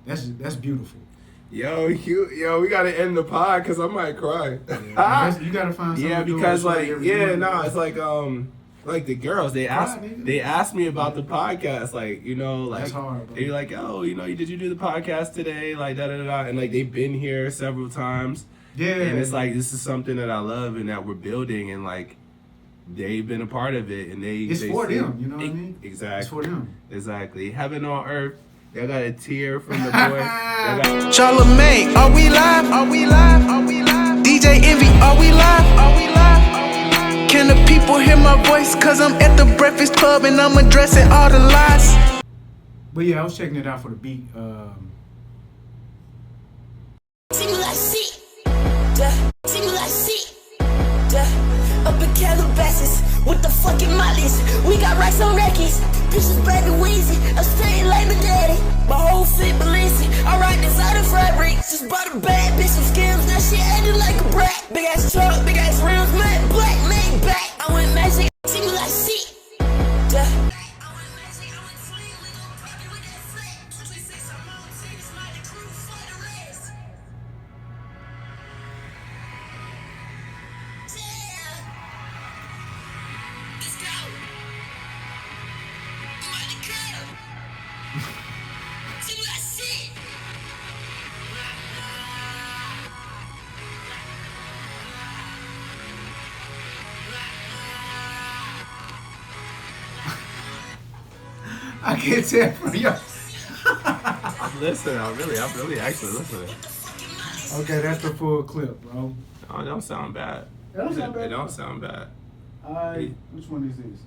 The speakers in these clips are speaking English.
That's beautiful. Yo, we gotta end the pod because I might cry. Yeah, you gotta find something. Yeah, because it's like the girls they asked me about the podcast, like that's hard, bro. they like, oh, did you do the podcast today, like da da da da, and like they've been here several times. Yeah, and it's like this is something that I love and that we're building, and like they've been a part of it, and it's for them. You know what I mean? Exactly. It's for them. Exactly. Heaven on earth. Y'all got a tear from the boy. Charlamagne, are we live? Are we live? Are we live? DJ Envy, are we live? Are we live? Can the people hear my voice? Cause I'm at the Breakfast Club and I'm addressing all the lies. But yeah, I was checking it out for the beat. See me like shit. See me like shit. Up in Calabasas with the fucking mollies. We got racks on records. Bitches baby Weezy. I'm staying like my daddy. My whole fit Balenci. I rock designer fabric. Just bought a bad bitch some skills. That shit acting like a brat. Big ass truck, big ass rims, matte black, made back. I went magic. See me like shit. I can't tell from y'all. I'm listening. I'm really actually listening. Okay, that's the full clip, bro. Oh, it don't sound bad. It don't sound bad. It don't sound bad. Which one is this?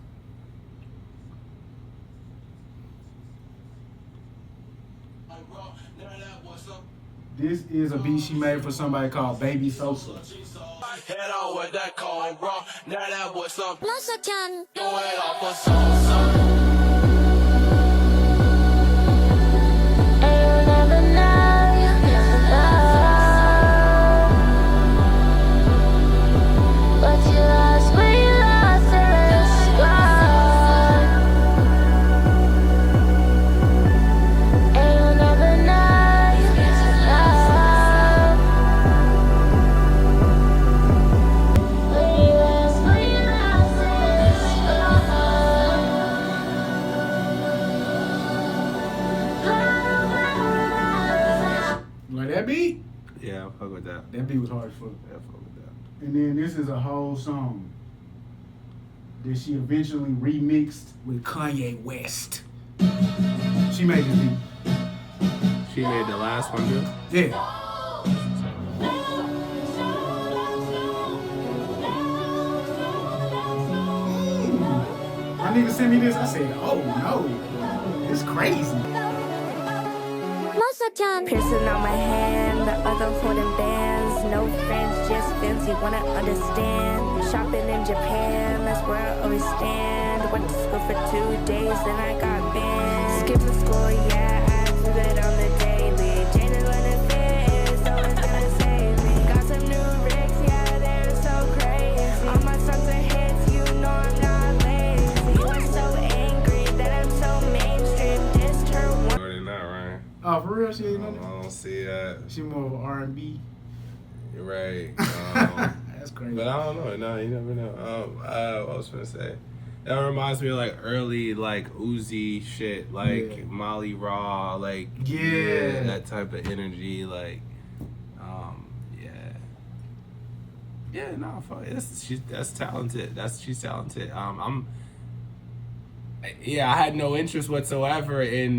This is a beat she made for somebody called Baby Sosa. Head on with that cold raw. Now that was something. Masakan. Going off a song. Like that beat? Yeah, fuck with that. That beat was hard as fuck. Yeah, fuck with that. And then this is a whole song that she eventually remixed with Kanye West. She made this beat. She made the last one, dude. Yeah. My nigga sent me this. I said, oh no, it's crazy. Piercing on my hand, the other holding bands. No friends, just fancy, wanna understand. Shopping in Japan, that's where I always stand. Went to school for 2 days, then I got banned. Skipping school, yeah, I do that on the daily. Jaded when it fits, so it's gonna save me. Got some new rigs, yeah, they're so crazy. All my songs are hits, you know I'm not lazy. You are so angry that I'm so mainstream. Dissed her one. More than that, right? Oh, for real? She ain't I know that? don't see that. She more of an R&B. You're right. That's crazy. But I don't know. No, you never know. What I was gonna say. That reminds me of like early like Uzi shit, like Molly Raw, like that type of energy, like yeah. No, fuck it. That's talented. She's talented. I had no interest whatsoever in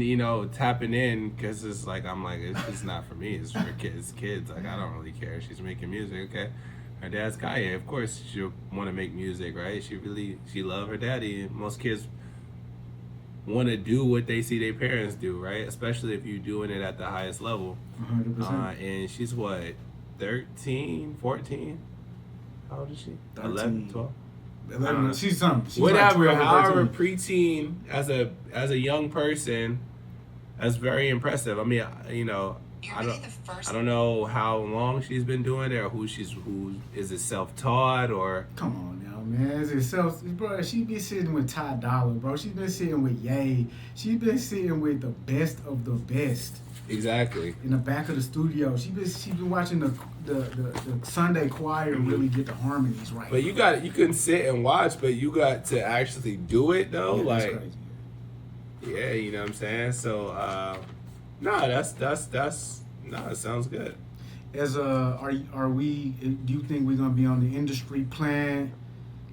tapping in because it's like it's not for me. It's for kids. Like I don't really care. She's making music, okay. Her dad's Kanye. Of course, she'll want to make music, right? She love her daddy. Most kids want to do what they see their parents do, right? Especially if you're doing it at the highest level. 100%. And she's what, 13, 14? How old is she? 13. 11, 12? She's something. She's Whatever. like 12 or However, 13. preteen as a young person, that's very impressive. I mean, I don't know how long she's been doing it or who is it self-taught or. Come on now, man. Is it self, bro? She been sitting with Ty Dolla, bro. She's been sitting with Ye. She's been sitting with the best of the best. Exactly. in the back of the studio. She been watching the Sunday choir really get the harmonies right. But you can sit and watch, but you got to actually do it though. Yeah, that's like, crazy. yeah, you know what I'm saying. So, it sounds good. As are we? Do you think we're gonna be on the industry plan?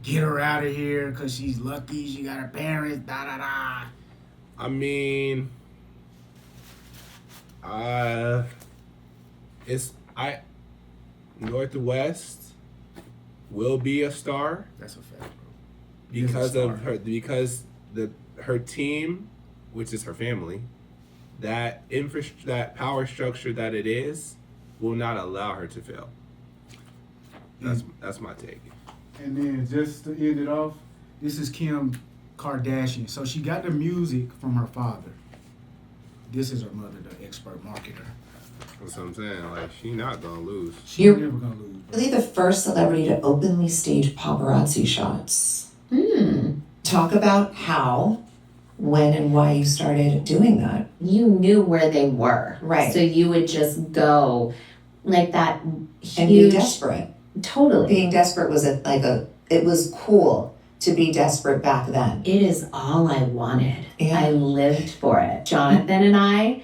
Get her out of here because she's lucky. She got her parents. Da da da. I mean, Northwest will be a star That's a fact, bro. because her team, which is her family, that power structure that it is, will not allow her to fail. That's my take. And then just to end it off, this is Kim Kardashian. So she got the music from her father. This is her mother, the expert marketer. That's what I'm saying. Like, she not gonna lose. She's never gonna lose. Bro. Really the first celebrity to openly stage paparazzi shots. Talk about how, when, and why you started doing that. You knew where they were. Right. So you would just go like that huge... And be desperate. Totally. Being desperate was it was cool to be desperate back then. It is all I wanted. Yeah. I lived for it. Jonathan and I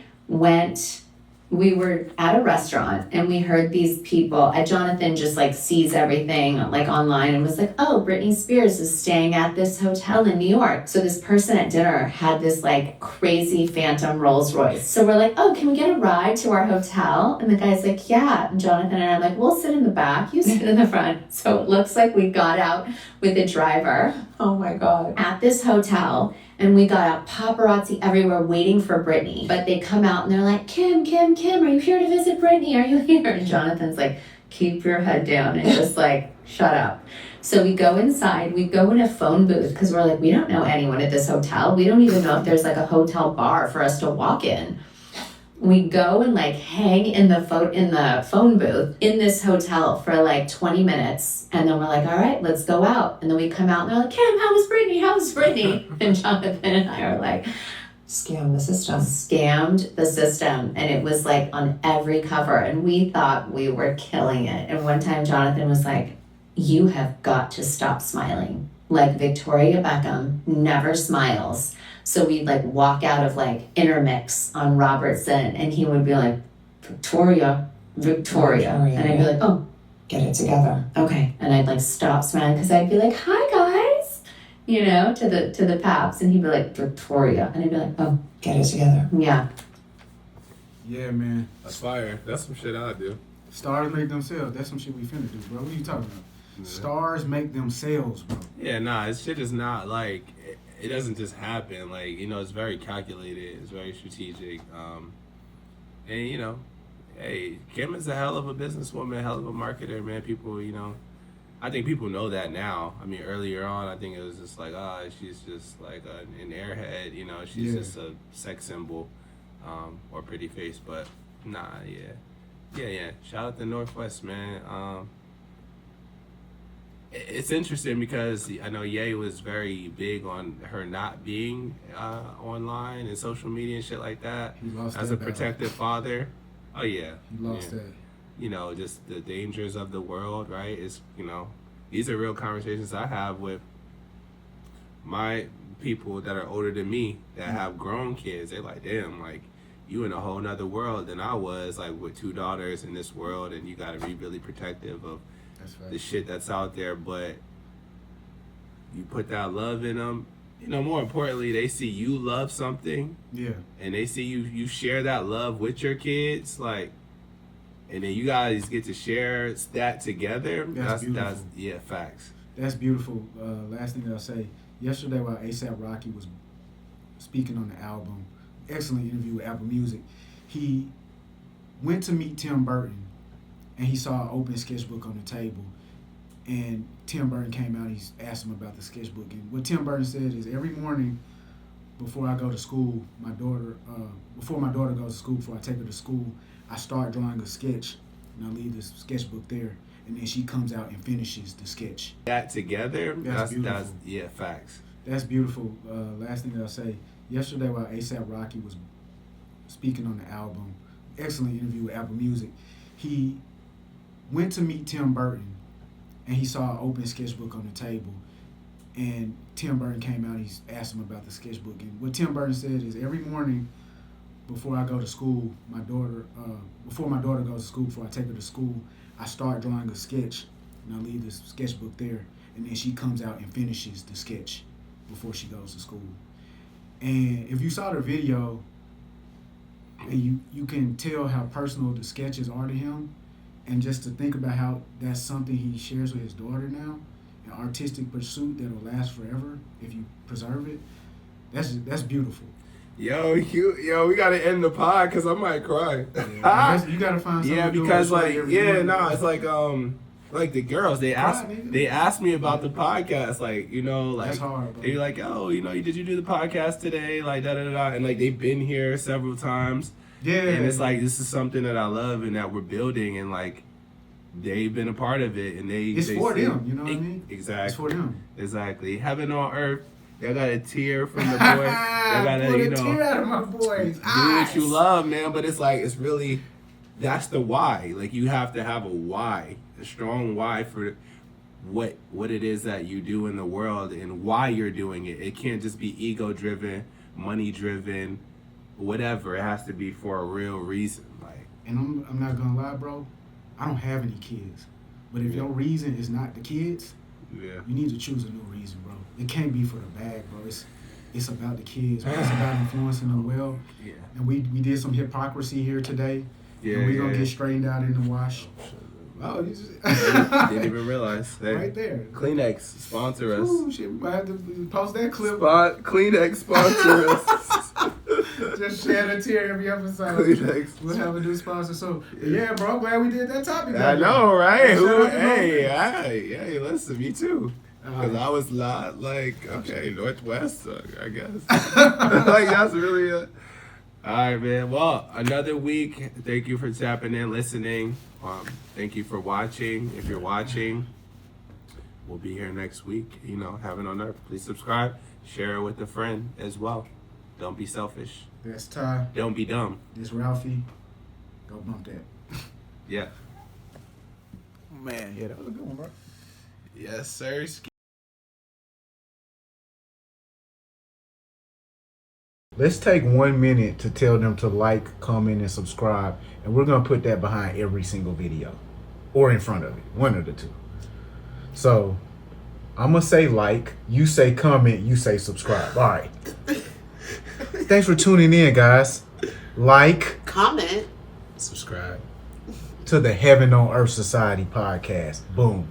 we were at a restaurant and we heard these people, Jonathan just like sees everything like online and was like, oh, Britney Spears is staying at this hotel in New York. So this person at dinner had this like crazy phantom Rolls Royce. So we're like, oh, can we get a ride to our hotel? And the guy's like, yeah. And Jonathan and I are like, we'll sit in the back, you sit in the front. So it looks like we got out with a driver. Oh my God. At this hotel. And we got out paparazzi everywhere waiting for Britney. But they come out and they're like, Kim, are you here to visit Britney? Are you here? And Jonathan's like, keep your head down and just like, shut up. So we go inside, we go in a phone booth because we're like, we don't know anyone at this hotel. We don't even know if there's like a hotel bar for us to walk in. We go and like hang in the phone booth in this hotel for like 20 minutes. And then we're like, all right, let's go out. And then we come out and they're like, Kim, how was Britney? And Jonathan and I are like, Scam the system. Scammed the system. And it was like on every cover. And we thought we were killing it. And one time Jonathan was like, you have got to stop smiling. Like Victoria Beckham never smiles. So we'd like walk out of like Intermix on Robertson and he would be like, Victoria. And I'd be like, oh, get it together. Okay. And I'd like stop smiling because I'd be like, hi guys, you know, to the paps. And he'd be like, Victoria. And I'd be like, oh, get it together. Yeah. Yeah, man. That's fire. That's some shit I do. Stars make themselves. That's some shit we finna do, bro. What are you talking about? Yeah. Stars make themselves, bro. Yeah, nah, this shit is not like... It doesn't just happen. Like, you know, it's very calculated. It's very strategic. And, you know, hey, Kim is a hell of a businesswoman, a hell of a marketer, man. People, you know, I think people know that now. I mean, earlier on, I think it was just like, she's just like an airhead, you know, she's just a sex symbol or pretty face. But, nah, yeah. Shout out to Northwest, man. It's interesting because I know Ye was very big on her not being online and social media and shit like that. He lost as that a protective father. Oh yeah, he lost that. You know, just the dangers of the world, right? It's, you know, these are real conversations I have with my people that are older than me that have grown kids. They're like, damn, like you in a whole nother world than I was, like with 2 daughters in this world, and you got to be really protective of the shit that's out there. But you put that love in them, you know, more importantly, they see you love something, and they see you share that love with your kids, like, and then you guys get to share that together. That's facts. That's beautiful. Last thing I'll say, yesterday while A$AP Rocky was speaking on the album, excellent interview with Apple Music, he went to meet Tim Burton and he saw an open sketchbook on the table, and Tim Burton came out and he asked him about the sketchbook. And what Tim Burton said is, every morning before I go to school, before my daughter goes to school, before I take her to school, I start drawing a sketch and I leave the sketchbook there, and then she comes out and finishes the sketch. That together, that's beautiful. Facts. That's beautiful. Last thing I'll say, yesterday while A$AP Rocky was speaking on the album. Excellent interview with Apple Music. He went to meet Tim Burton, and he saw an open sketchbook on the table. And Tim Burton came out and he asked him about the sketchbook. And what Tim Burton said is, every morning before I go to school, before my daughter goes to school, before I take her to school, I start drawing a sketch, and I leave the sketchbook there. And then she comes out and finishes the sketch before she goes to school. And if you saw the video, and you can tell how personal the sketches are to him, and just to think about how that's something he shares with his daughter now, an artistic pursuit that'll last forever if you preserve it. That's beautiful. Yo, we gotta end the pod because I might cry. Yeah, you gotta find something. Yeah, because it's like the girls, they asked me about the podcast, like, you know, like, that's hard, bro. they're like, oh, you know, did you do the podcast today, like da-da-da-da, and like they've been here several times. Yeah, and it's like, this is something that I love and that we're building, and like they've been a part of it, and it's for them, you know what I mean? Exactly. It's for them. Exactly. Heaven on earth. Y'all got a tear from the boy. Y'all gotta, pull a tear out of my boy's do eyes. what you love, man. But it's like, it's really, that's the why. Like, you have to have a why, a strong why for what it is that you do in the world and why you're doing it. It can't just be ego driven, money driven, whatever. It has to be for a real reason. Like, and I'm not gonna lie, bro. I don't have any kids, but if your reason is not the kids, yeah, you need to choose a new reason, bro. It can't be for the bag, bro. It's about the kids. Bro. It's about influencing them well. Yeah. And we did some hypocrisy here today. Yeah, and we're gonna get straightened out in the wash. Oh, you just didn't even realize. Hey, right there. Kleenex sponsor us. Ooh, shit, we might have to post that clip. Kleenex sponsor us. Just shed a tear every episode. Kleenex. We'll have a new sponsor. So yeah, bro, glad we did that topic. I know, right? Hey, Hey, listen, me too. Because I was not like, okay, Northwest, I guess. Like, that's really it. All right, man. Well, another week. Thank you for tapping in, listening. Thank you for watching. If you're watching, we'll be here next week. You know, Heaven on Earth. Please subscribe. Share it with a friend as well. Don't be selfish. That's Ty. Don't be dumb. This Ralphie. Go bump that. Yeah. Man, yeah, that was a good one, bro. Yes, sir. Let's take 1 minute to tell them to like, comment, and subscribe. And we're going to put that behind every single video. Or in front of it. One of the two. So, I'm going to say like, you say comment, you say subscribe. All right. Thanks for tuning in, guys. Like, comment, subscribe to the Heaven on Earth Society podcast. Boom.